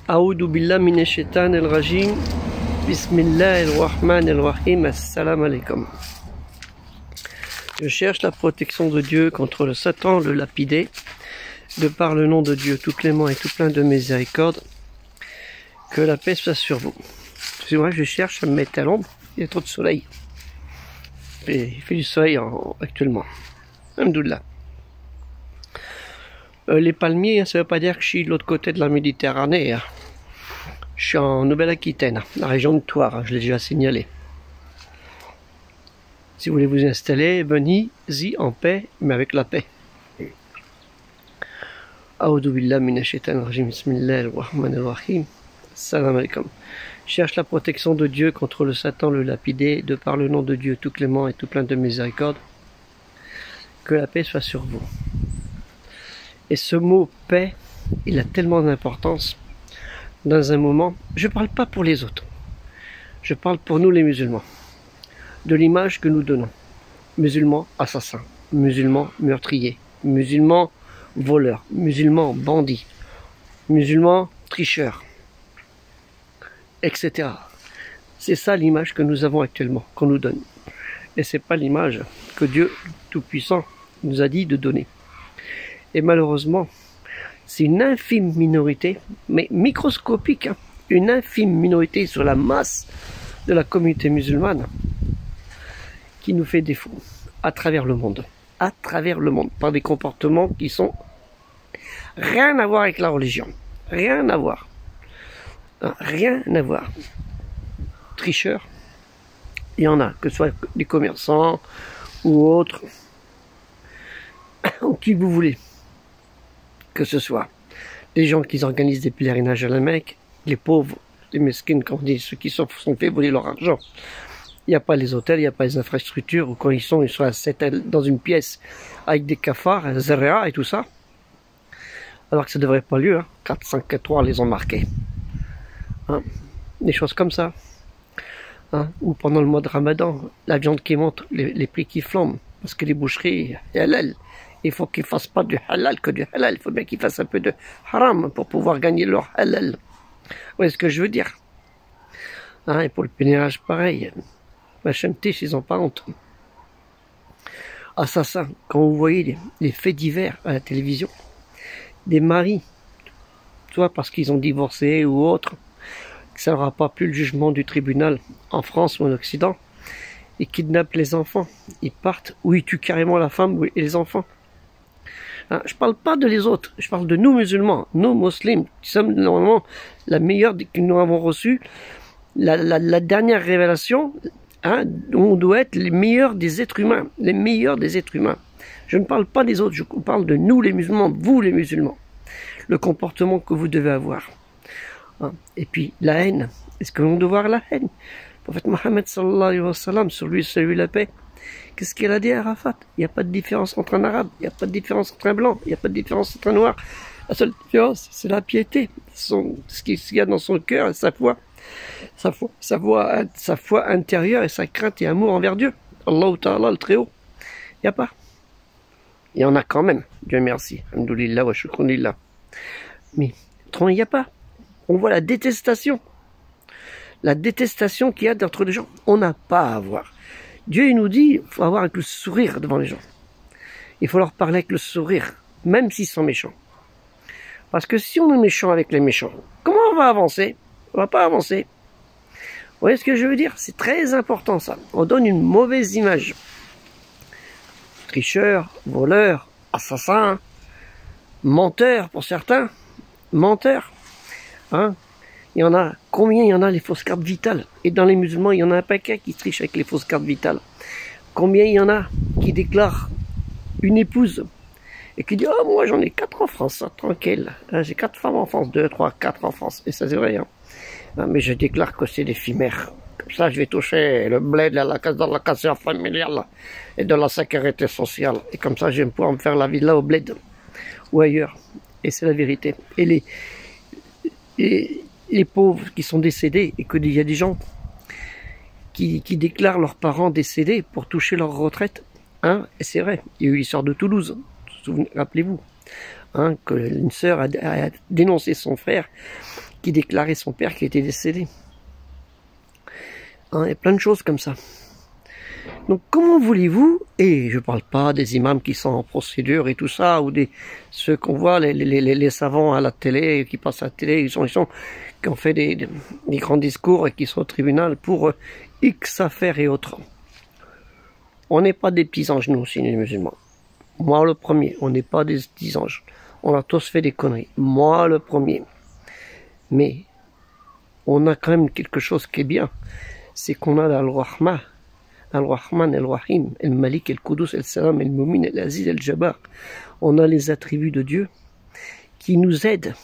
Aoudou billah minash shaitanir rajim. Bismillahirrahmanirrahim. Assalamu alaikum. Je cherche la protection de Dieu contre le Satan, le lapidé, de par le nom de Dieu tout clément et tout plein de miséricorde. Que la paix soit sur vous. C'est vrai que je cherche à me mettre à l'ombre. Il y a trop de soleil. Il fait du soleil actuellement. Alhamdoulilah. Les palmiers, ça ne veut pas dire que je suis de l'autre côté de la Méditerranée. Je suis en Nouvelle-Aquitaine, la région de Thouars, je l'ai déjà signalé. Si vous voulez vous installer, venez-y en paix, mais avec la paix. A'udhu billah minash shaitanir rajim, bismillahirrahmanirrahim. Salam alaikum. Cherche la protection de Dieu contre le Satan, le lapidé, de par le nom de Dieu tout clément et tout plein de miséricorde. Que la paix soit sur vous. Et ce mot paix, il a tellement d'importance dans un moment. Je ne parle pas pour les autres. Je parle pour nous les musulmans. De l'image que nous donnons. Musulmans assassins, musulmans meurtriers, musulmans voleurs, musulmans bandits, musulmans tricheurs, etc. C'est ça l'image que nous avons actuellement, qu'on nous donne. Et c'est pas l'image que Dieu Tout-Puissant nous a dit de donner. Et malheureusement, c'est une infime minorité, mais microscopique, hein, une infime minorité sur la masse de la communauté musulmane qui nous fait défaut à travers le monde. À travers le monde, par des comportements qui sont rien à voir avec la religion. Rien à voir. Rien à voir. Tricheurs, il y en a, que ce soit des commerçants ou autres, ou qui vous voulez. Que ce soit des gens qui organisent des pèlerinages à la Mecque, les pauvres, les mesquines, comme on dit, ceux qui sont fait voler leur argent. Il n'y a pas les hôtels, il n'y a pas les infrastructures, ou quand ils sont à 7 dans une pièce avec des cafards, un zéréa et tout ça. Alors que ça ne devrait pas lieu, hein. 4, 5 étoiles les ont marqués. Hein. Des choses comme ça. Hein. Ou pendant le mois de Ramadan, la viande qui monte, les prix qui flambent, parce que les boucheries, halal. Il faut qu'ils ne fassent pas du halal que du halal. Il faut bien qu'ils fassent un peu de haram pour pouvoir gagner leur halal. Vous voyez ce que je veux dire? Hein, et pour le pèlerinage, pareil. La Chemtiche, ils n'ont pas honte. Assassins, quand vous voyez les faits divers à la télévision, des maris, soit parce qu'ils ont divorcé ou autre, que ça n'aura pas plu le jugement du tribunal en France ou en Occident, ils kidnappent les enfants. Ils partent ou ils tuent carrément la femme et les enfants. Hein, je ne parle pas de les autres, je parle de nous musulmans, nous musulmans, qui sommes normalement la meilleure que nous avons reçue, la dernière révélation, hein, on doit être les meilleurs des êtres humains, les meilleurs des êtres humains. Je ne parle pas des autres, je parle de nous les musulmans, vous les musulmans, le comportement que vous devez avoir. Hein, et puis la haine, est-ce que l'on doit avoir la haine? Le prophète Mohammed sallallahu alayhi wa sallam, sur lui, salut la paix. Qu'est-ce qu'il a dit à Arafat? Il n'y a pas de différence entre un arabe, il n'y a pas de différence entre un blanc, il n'y a pas de différence entre un noir. La seule différence, c'est la piété, ce qu'il y a dans son cœur et sa foi. Sa foi intérieure et sa crainte et amour envers Dieu. Allah Ta'ala, le Très-Haut. Il n'y a pas. Il y en a quand même, Dieu merci. Alhamdoulilah wa shukronillah. Mais il n'y a pas. On voit la détestation. La détestation qu'il y a entre les gens. On n'a pas à avoir. Dieu il nous dit, il faut avoir avec le sourire devant les gens. Il faut leur parler avec le sourire, même s'ils sont méchants. Parce que si on est méchant avec les méchants, comment on va avancer? On va pas avancer. Vous voyez ce que je veux dire? C'est très important ça. On donne une mauvaise image. Tricheurs, voleurs, assassins, menteurs pour certains. Menteurs. Hein? Il y en a, combien il y en a les fausses cartes vitales? Et dans les musulmans, il y en a un paquet qui triche avec les fausses cartes vitales. Combien il y en a qui déclarent une épouse et qui dit « Oh, moi j'en ai 4 en France, hein, tranquille. J'ai 4 femmes en France, 2, 3, 4 en France. » Et ça c'est vrai. Hein. Non, mais je déclare que c'est des chimères. Comme ça, je vais toucher le blé dans la cassure familiale et de la sécurité sociale. Et comme ça, je vais pouvoir me faire la vie là au bled ou ailleurs. Et c'est la vérité. Et les pauvres qui sont décédés, et qu'il y a des gens qui déclarent leurs parents décédés pour toucher leur retraite. Hein, et c'est vrai, il y a eu l'histoire de Toulouse, rappelez-vous, hein, qu'une sœur a dénoncé son frère qui déclarait son père qui était décédé. Hein, et plein de choses comme ça. Donc comment voulez-vous, et je parle pas des imams qui sont en procédure et tout ça, ou ceux qu'on voit, les savants à la télé, qui passent à la télé, qui ont fait des grands discours et qui sont au tribunal pour X affaires et autres. On n'est pas des petits anges, nous aussi, les musulmans. Moi le premier, on n'est pas des petits anges. On a tous fait des conneries. Moi le premier. Mais on a quand même quelque chose qui est bien. C'est qu'on a Al-Rahman, Al-Rahman, Al-Rahim, Al-Malik, Al-Qudus, Al-Salam, Al-Mumin, Al-Aziz, Al-Jabbar. On a les attributs de Dieu qui nous aident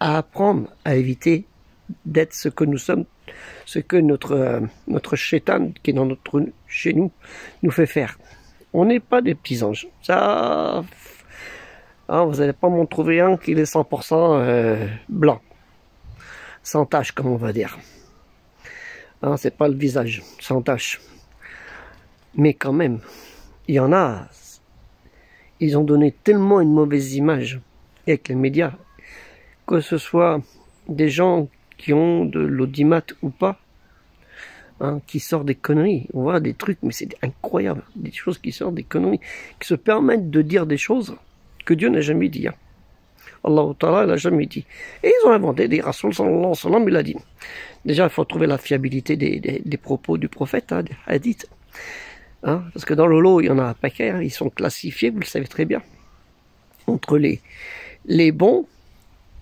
à apprendre à éviter d'être ce que nous sommes, ce que notre shaitan qui est chez nous nous fait faire. On n'est pas des petits anges. Ça, hein, vous n'allez pas m'en trouver un qui est 100% blanc, sans tache, comme on va dire. Hein, c'est pas le visage, sans tache. Mais quand même, il y en a, ils ont donné tellement une mauvaise image avec les médias, que ce soit des gens qui ont de l'audimat ou pas, hein, qui sortent des conneries. On voit des trucs, mais c'est incroyable. Des choses qui sortent des conneries, qui se permettent de dire des choses que Dieu n'a jamais dit. Hein. Allah Ta'ala n'a jamais dit. Et ils ont inventé des Rasul sallallahu alayhi wa sallam, il a dit. Déjà, il faut trouver la fiabilité des propos du prophète, hein, des hadiths. Hein, parce que dans le lot, il y en a un paquet, hein, ils sont classifiés, vous le savez très bien, entre les bons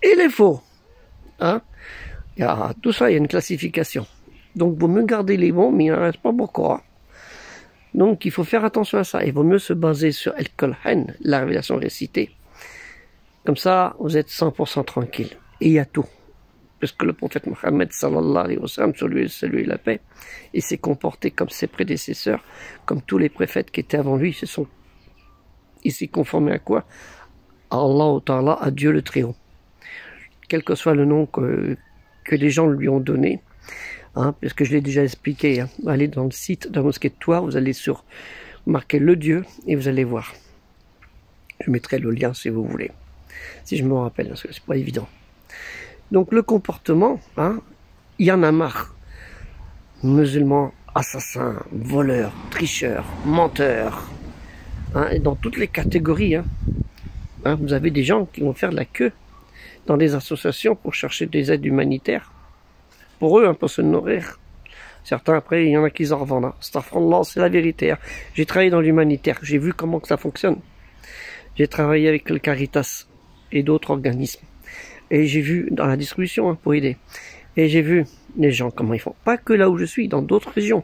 et les faux. Hein. Il y a, tout ça, il y a une classification. Donc, il vaut mieux garder les bons, mais il n'en reste pas beaucoup. Hein. Donc, il faut faire attention à ça. Il vaut mieux se baser sur Al-Qur'an, la révélation récitée. Comme ça, vous êtes 100% tranquille. Et il y a tout. Parce que le prophète Mohammed, sallallahu alayhi wa sallam, sur lui, salut et la paix, il s'est comporté comme ses prédécesseurs, comme tous les prophètes qui étaient avant lui. Il s'est conformé à quoi? À Allah Ta'ala, à Dieu le Très-Haut. Quel que soit le nom que les gens lui ont donné, hein, parce que je l'ai déjà expliqué, hein. Allez dans le site de la mosquée de Touar, vous allez marquer le Dieu et vous allez voir. Je mettrai le lien si vous voulez, si je me rappelle, parce que c'est pas évident. Donc le comportement, hein, il y en a marre. Musulmans, assassins, voleurs, tricheurs, menteurs, hein, et dans toutes les catégories. Hein, vous avez des gens qui vont faire de la queue dans des associations pour chercher des aides humanitaires. Pour eux, hein, pour se nourrir. Certains, après, il y en a qui en revendent. Hein. Astaghfirullah, c'est la vérité. Hein. J'ai travaillé dans l'humanitaire. J'ai vu comment que ça fonctionne. J'ai travaillé avec le Caritas et d'autres organismes. Et j'ai vu dans la distribution, hein, pour aider. Et j'ai vu les gens, comment ils font. Pas que là où je suis, dans d'autres régions.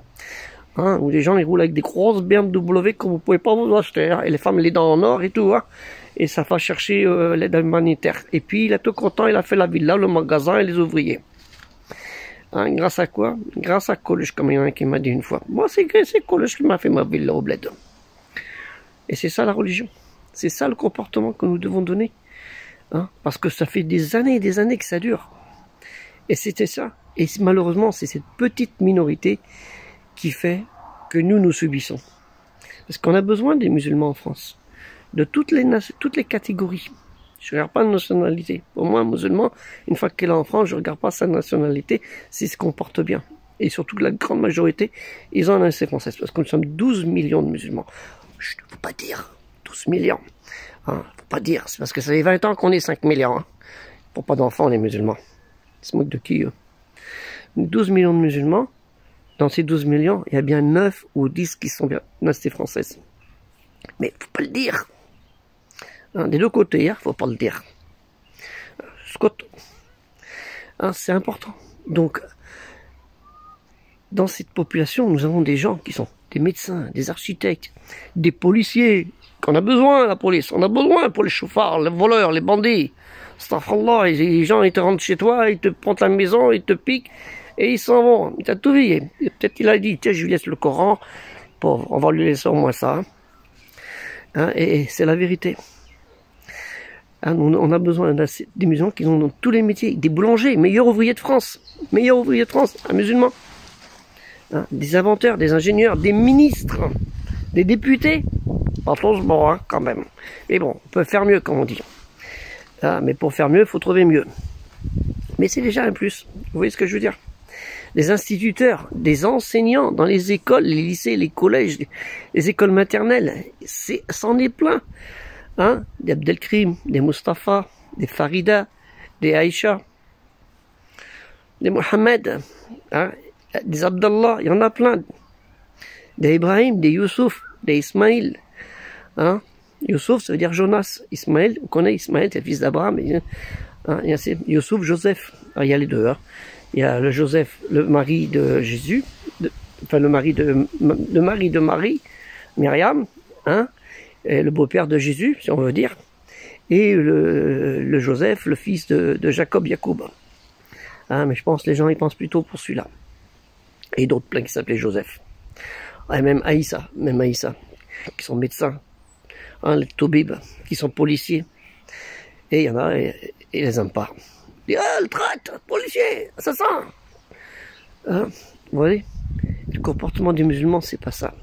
Hein, où les gens, ils roulent avec des grosses BMW que vous pouvez pas vous acheter. Hein, et les femmes, les dents en or et tout. Hein, et ça va chercher l'aide humanitaire. Et puis, il est tout content, il a fait la villa, le magasin et les ouvriers. Hein, grâce à quoi? Grâce à Coluche, comme il y en a qui m'a dit une fois. Moi, c'est Coluche qui m'a fait ma villa au bled. Et c'est ça la religion. C'est ça le comportement que nous devons donner. Hein, parce que ça fait des années et des années que ça dure. Et c'était ça. Et malheureusement, c'est cette petite minorité qui fait que nous subissons. Parce qu'on a besoin des musulmans en France. De toutes les catégories. Je ne regarde pas de nationalité. Pour moi, un musulman, une fois qu'il est en France, je ne regarde pas sa nationalité s'il se comporte bien. Et surtout que la grande majorité, ils ont un nationalité française. Parce que nous sommes 12 millions de musulmans. Je ne peux pas dire 12 millions. Hein, faut pas dire, c'est parce que ça fait 20 ans qu'on est 5 millions. Hein. Pour pas d'enfants, les musulmans. Ils se moquent de qui, eux? 12 millions de musulmans. Dans ces 12 millions, il y a bien 9 ou 10 qui sont bien nationalité française. Mais faut pas le dire. Hein, des deux côtés, hein, faut pas le dire. Scott. Hein, c'est important. Donc, dans cette population, nous avons des gens qui sont des médecins, des architectes, des policiers, qu'on a besoin, la police. On a besoin pour les chauffards, les voleurs, les bandits. Astaghfirullah, les gens, ils te rentrent chez toi, ils te prennent la maison, ils te piquent, et ils s'en vont. Il t'a tout vu. Peut-être il a dit, tiens, je lui laisse le Coran. Pauvre, on va lui laisser au moins ça. Hein, et c'est la vérité. Hein, on a besoin des musulmans qui ont dans tous les métiers. Des boulangers, meilleurs ouvriers de France. Meilleurs ouvriers de France, un musulman. Hein, des inventeurs, des ingénieurs, des ministres, des députés. Pas tous bons, hein, quand même. Mais bon, on peut faire mieux, comme on dit. Ah, mais pour faire mieux, il faut trouver mieux. Mais c'est déjà un plus. Vous voyez ce que je veux dire? Des instituteurs, des enseignants dans les écoles, les lycées, les collèges, les écoles maternelles, c'en est plein. Hein? Des Abdelkrim, des Mustafa, des Farida, des Aïcha, des Mohamed, hein? Des Abdallah, il y en a plein. Des Ibrahim, des Youssouf, des Ismaïl. Hein? Youssouf, ça veut dire Jonas. Ismaël, on connaît Ismaël, c'est le fils d'Abraham. Hein? Il y a Youssouf, Joseph. Alors, il y a les deux. Hein? Il y a le Joseph, le mari de Jésus, enfin le mari de Marie, Myriam, hein, et le beau-père de Jésus, si on veut dire, et le Joseph, le fils de Jacob, Jacob. Hein, mais je pense les gens ils pensent plutôt pour celui-là. Et d'autres plein qui s'appelaient Joseph. Et même Aïssa, qui sont médecins, hein, les Tobib, qui sont policiers. Et il y en a, et les aiment pas. Ils disent, ah, le traître, policier, assassin. Hein, vous voyez, le comportement des musulmans, c'est pas ça.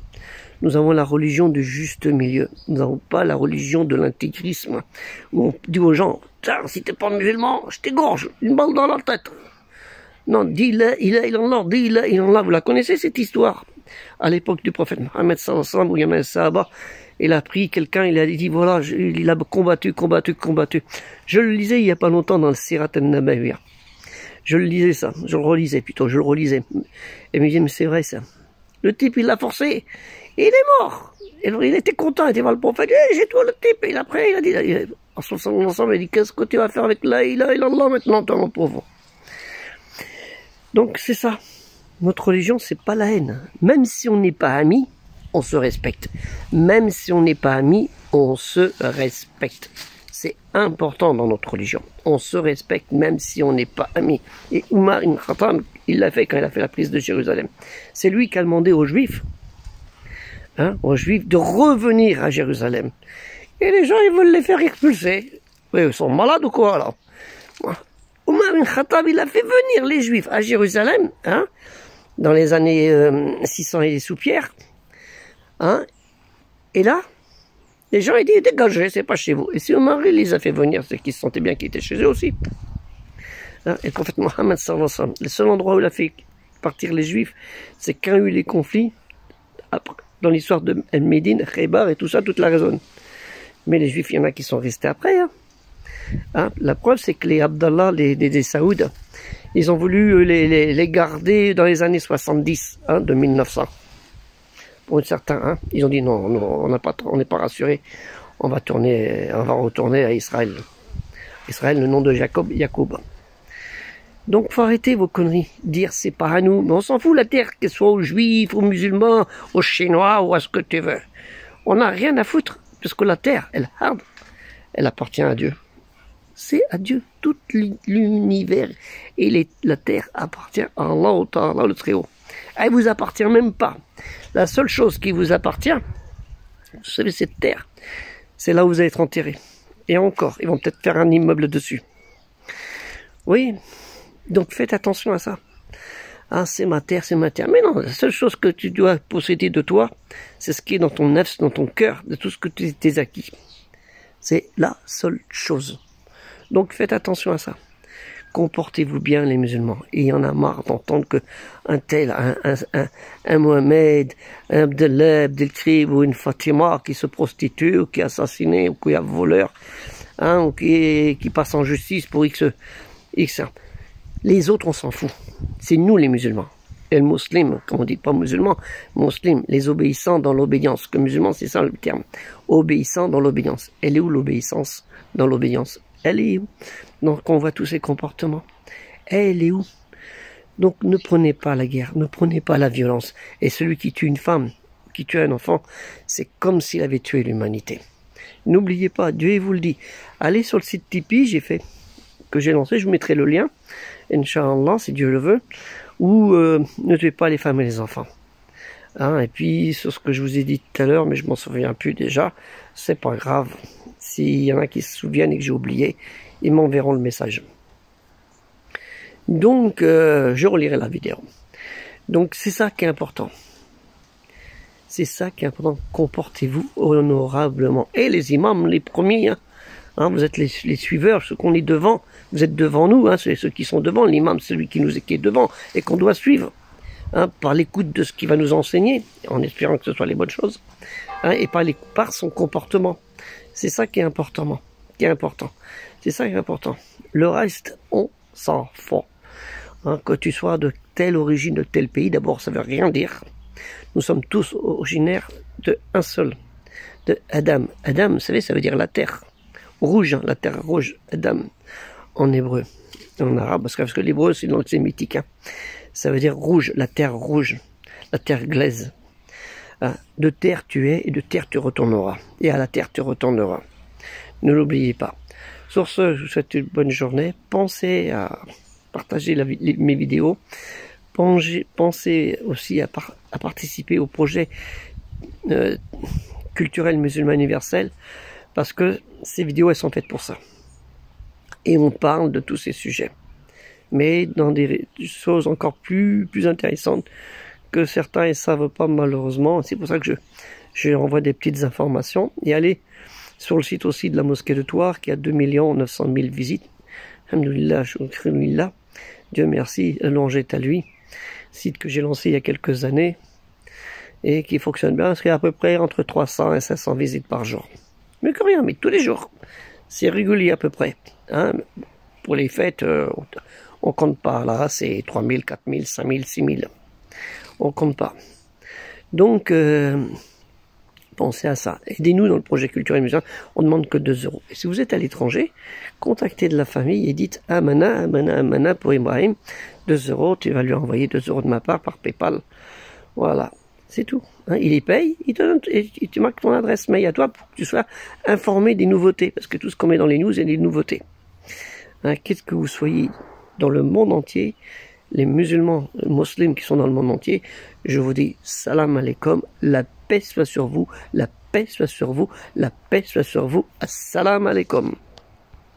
Nous avons la religion du juste milieu. Nous n'avons pas la religion de l'intégrisme, où on dit aux gens, tiens, si t'es pas musulman, je t'égorge, une balle dans la tête. Non, dis-le, il en a. Vous la connaissez, cette histoire? À l'époque du prophète Mohammed sallallahu alayhi wa sallam, où il y avait un sahaba, il a pris quelqu'un, il a dit, voilà, il a combattu. Je le lisais il n'y a pas longtemps dans le Sirat al-Nabawiyya. Je le lisais ça, je le relisais. Et il me disait, mais c'est vrai ça. Le type, il l'a forcé, et il est mort. Et il était content, il était voir le prophète, j'ai toi le type. Et après, il a dit, en ensemble, il a dit, qu'est-ce que tu vas faire avec la ilaha illallah maintenant, toi, mon pauvre? Donc, c'est ça. Notre religion, c'est pas la haine. Même si on n'est pas amis, on se respecte. Même si on n'est pas amis, on se respecte. C'est important dans notre religion. On se respecte même si on n'est pas amis. Et Omar ibn Khattab, il l'a fait quand il a fait la prise de Jérusalem. C'est lui qui a demandé aux Juifs, de revenir à Jérusalem. Et les gens, ils veulent les faire expulser. Oui, ils sont malades ou quoi, alors? Omar ibn Khattab, il a fait venir les Juifs à Jérusalem, hein, dans les années 600 et sous Pierre. Hein, et là, les gens, ils disent, dégagez, c'est pas chez vous. Et si Omar, il les a fait venir, c'est qu'ils se sentaient bien qu'ils étaient chez eux aussi. Hein, et le prophète Mohammed sallallahu alayhi wa sallam, le seul endroit où il a fait partir les Juifs, c'est quand il y a eu les conflits, après, dans l'histoire de El-Médine, Khaybar et tout ça, toute la raison. Mais les Juifs, il y en a qui sont restés après. Hein. Hein, la preuve, c'est que les Abdallah, les Saouds, ils ont voulu les garder dans les années 70, hein, de 1900. Pour certains, hein, ils ont dit non, on n'est pas rassurés, on va retourner à Israël. Israël, le nom de Jacob. Donc, faut arrêter vos conneries. Dire c'est pas à nous, mais on s'en fout la terre, qu'elle soit aux Juifs, aux musulmans, aux Chinois ou à ce que tu veux. On n'a rien à foutre, parce que la terre, elle appartient à Dieu. C'est à Dieu, tout l'univers et la terre appartient à Allah, Allah le Très-Haut. Elle vous appartient même pas. La seule chose qui vous appartient, vous savez, cette terre, c'est là où vous allez être enterré. Et encore, ils vont peut-être faire un immeuble dessus. Oui, donc faites attention à ça. Ah, c'est ma terre, c'est ma terre. Mais non, la seule chose que tu dois posséder de toi, c'est ce qui est dans ton nefs, dans ton cœur, de tout ce que tu t'es acquis. C'est la seule chose. Donc faites attention à ça. Comportez-vous bien les musulmans. Et il y en a marre d'entendre que un tel, un Mohamed, un Abdellah, Abdelkrib ou une Fatima qui se prostitue ou qui est assassiné ou qui est voleur, hein, ou qui passe en justice pour X. Les autres, on s'en fout. C'est nous les musulmans. Et le musulman, comme on dit pas musulman, muslim, les obéissants dans l'obéissance. Que musulman, c'est ça le terme. Obéissant dans l'obéissance. Elle est où l'obéissance dans l'obéissance? Elle est où? Donc on voit tous ces comportements. Elle est où? Donc ne prenez pas la guerre, ne prenez pas la violence. Et celui qui tue une femme, qui tue un enfant, c'est comme s'il avait tué l'humanité. N'oubliez pas, Dieu vous le dit. Allez sur le site Tipeee, que j'ai lancé, je vous mettrai le lien, Inch'Allah, si Dieu le veut, ou ne tuez pas les femmes et les enfants. Hein, et puis, sur ce que je vous ai dit tout à l'heure, mais je m'en souviens plus déjà, c'est pas grave. S'il y en a qui se souviennent et que j'ai oublié, ils m'enverront le message. Donc, je relirai la vidéo. Donc, c'est ça qui est important. C'est ça qui est important. Comportez-vous honorablement. Et les imams, les premiers, hein, vous êtes les suiveurs, ceux qu'on est devant, Vous êtes devant nous, hein, c'est ceux qui sont devant. L'imam, c'est celui qui est devant et qu'on doit suivre. Hein, par l'écoute de ce qu'il va nous enseigner, en espérant que ce soit les bonnes choses, hein, et par son comportement. C'est ça qui est important. C'est ça qui est important. Le reste, on s'en fout. Hein, que tu sois de telle origine, de tel pays, d'abord, ça veut rien dire. Nous sommes tous originaires de un seul, de Adam. Adam, vous savez, ça veut dire la terre rouge, hein, la terre rouge, Adam, en hébreu, en arabe, parce que l'hébreu, c'est dans le sémitique, hein. Ça veut dire rouge, la terre glaise. Hein, de terre tu es et de terre tu retourneras. Et à la terre tu retourneras. Ne l'oubliez pas. Sur ce, je vous souhaite une bonne journée. Pensez à partager mes vidéos. Pensez aussi à participer au projet culturel musulman universel, parce que ces vidéos, elles sont faites pour ça. Et on parle de tous ces sujets, mais dans des choses encore plus intéressantes que certains ne savent pas, malheureusement. C'est pour ça que je envoie des petites informations. Et allez sur le site aussi de la mosquée de Thouars, qui a 2 900 000 visites. Alhamdoulilah, shukrillah. Dieu merci, louange est à lui. Site que j'ai lancé il y a quelques années et qui fonctionne bien, parce qu'il y a à peu près entre 300 et 500 visites par jour. Mais que rien, mais tous les jours. C'est régulier à peu près. Hein. Pour les fêtes, on compte pas. Là, c'est 3 000, 4 000, 5 000, 6 000. On compte pas. Donc, pensez à ça. Aidez-nous dans le projet culturel musulman. On demande que 2 euros. Et si vous êtes à l'étranger, contactez de la famille et dites Amana, Amana, Amana pour Ibrahim. 2 euros, tu vas lui envoyer 2 euros de ma part par PayPal. Voilà. C'est tout. Hein, il les paye, il te donne, et tu marques ton adresse mail à toi pour que tu sois informé des nouveautés. Parce que tout ce qu'on met dans les news, il y a des nouveautés. Hein, qu'est-ce que vous soyez dans le monde entier, les musulmans, les musulmans qui sont dans le monde entier, je vous dis salam alaikum, la paix soit sur vous, la paix soit sur vous, la paix soit sur vous, assalam alaikum.